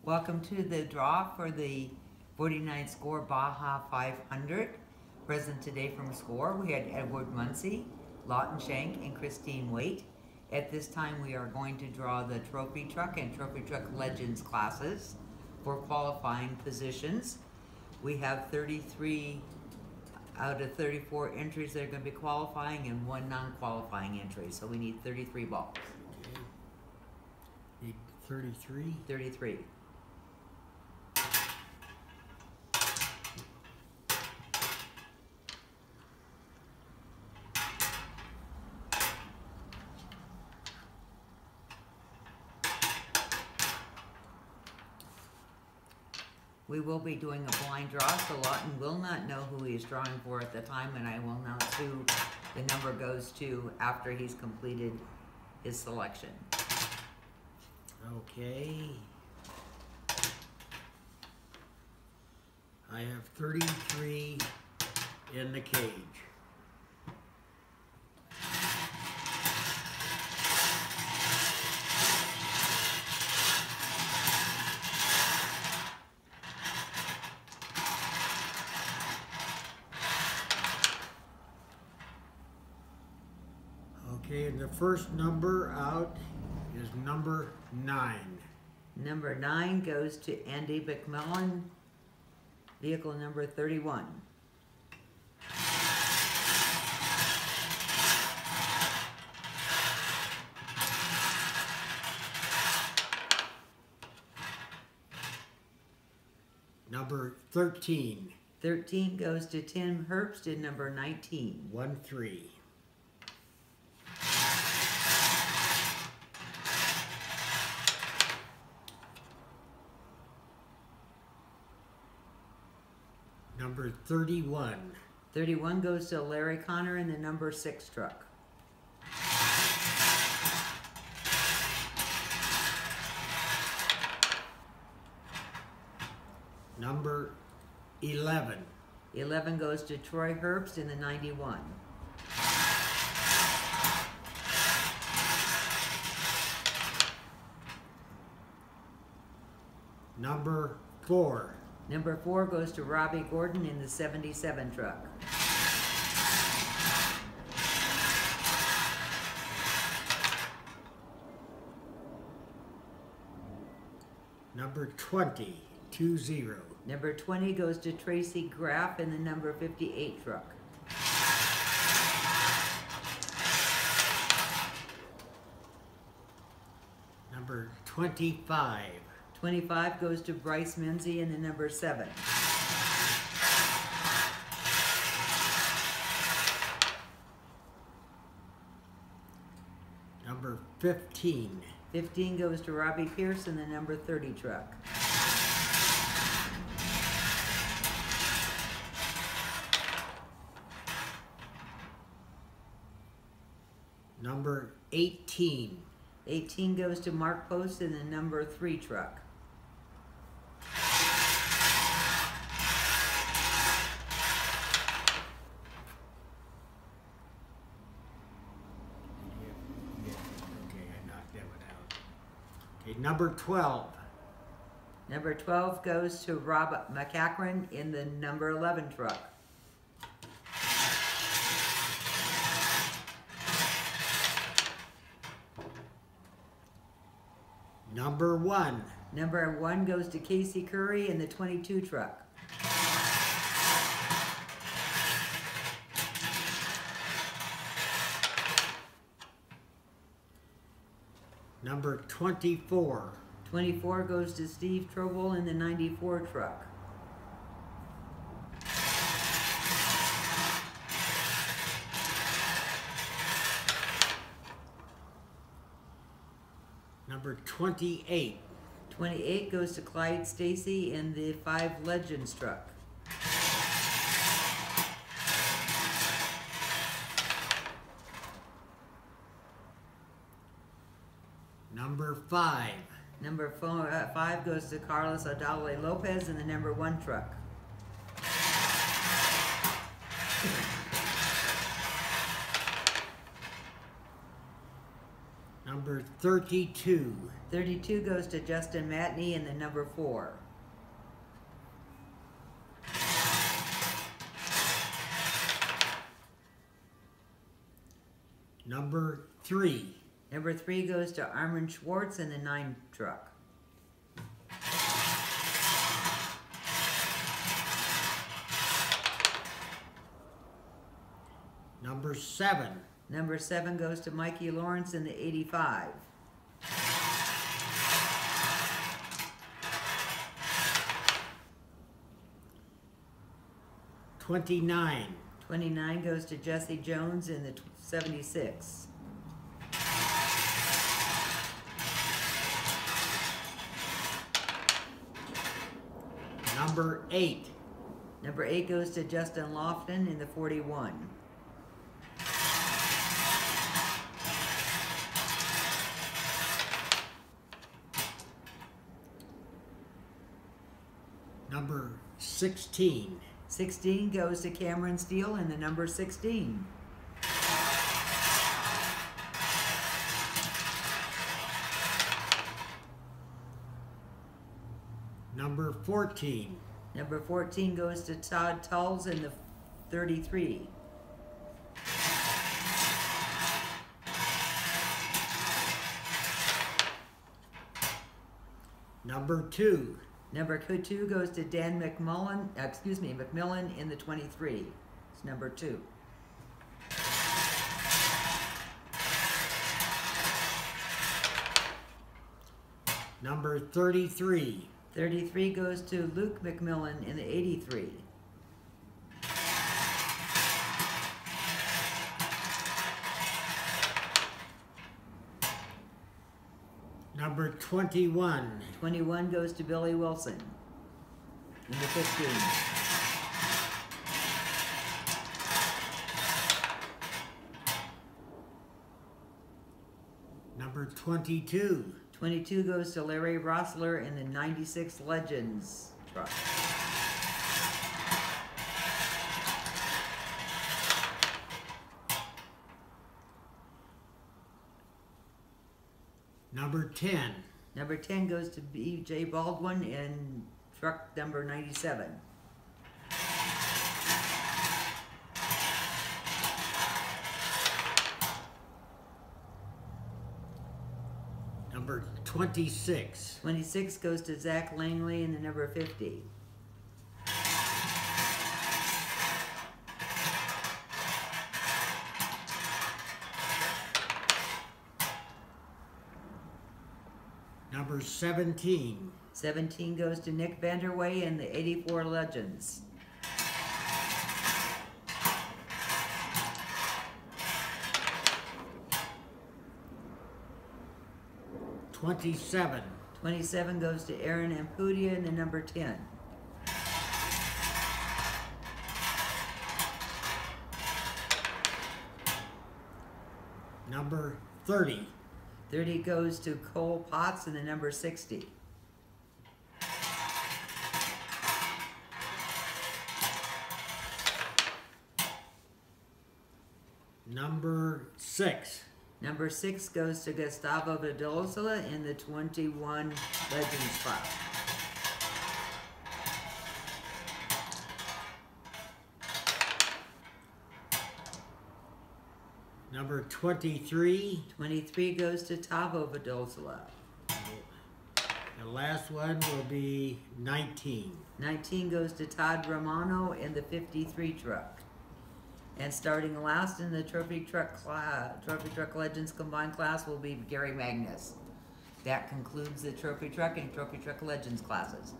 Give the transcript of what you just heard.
Welcome to the draw for the 49 score Baja 500. Present today from score, we had Edward Muncie, Lawton Shank, and Christine Waite. At this time, we are going to draw the Trophy Truck and Trophy Truck Legends classes for qualifying positions. We have 33 out of 34 entries that are going to be qualifying and one non-qualifying entry. So we need 33 balls. Okay. Need 33? 33. We will be doing a blind draw, so Lawton will not know who he is drawing for at the time, and I will announce who the number goes to after he's completed his selection. Okay. I have 33 in the cage. Okay, and the first number out is number 9. Number 9 goes to Andy McMillan, vehicle number 31. Number 13. 13 goes to Tim Herbst in number 19. 1-3. Number 31. 31 goes to Larry Connor in the number 6 truck. Number 11. 11 goes to Troy Herbst in the 91. Number 4. Number 4 goes to Robbie Gordon in the 77 truck. Number 20. 2-0. Number 20 goes to Tracy Graff in the number 58 truck. Number 25. 25 goes to Bryce Menzie in the number 7. Number 15. 15 goes to Robbie Pierce in the number 30 truck. Number 18. 18 goes to Mark Post in the number 3 truck. Number 12. Number 12 goes to Rob McCachran in the number 11 truck. Number 1. Number 1 goes to Casey Curry in the 22 truck. Number 24. 24 goes to Steve Trobel in the 94 truck. Number 28. 28 goes to Clyde Stacy in the 5 Legends truck. Number 5. Number 5 goes to Carlos Adale Lopez in the number 1 truck. Number Number 32. 32 goes to Justin Matney in the number 4. Number 3. Number 3 goes to Armin Schwartz in the 9 truck. Number 7. Number 7 goes to Mikey Lawrence in the 85. $29. 29 goes to Jesse Jones in the 76. Number 8. Number 8 goes to Justin Lofton in the 41. Number 16. 16 goes to Cameron Steele in the number 16. Number 14. Number 14 goes to Todd Tulls in the 33. Number 2. Number 2 goes to Dan McMillan in the 23. It's number 2. Number 33. 33 goes to Luke McMillan in the 83. Number 21. 21 goes to Billy Wilson in the 15. Number 22. 22 goes to Larry Rossler in the 96 Legends truck. Number 10. Number 10 goes to B.J. Baldwin in truck number 97. Number 26. 26 goes to Zach Langley in the number 50. Number 17. 17 goes to Nick Vanderway in the 84 Legends. $27. 27 goes to Aaron Ampudia in the number 10. Number 30. 30 goes to Cole Potts in the number 60. Number 6. Number 6 goes to Gustavo Vidal in the 21 Legends spot. Number 23. 23 goes to Tavo Vidal. The last one will be 19. 19 goes to Todd Romano in the 53 truck. And starting last in the Trophy Truck Legends combined class will be Gary Magnus. That concludes the Trophy Truck and Trophy Truck Legends classes.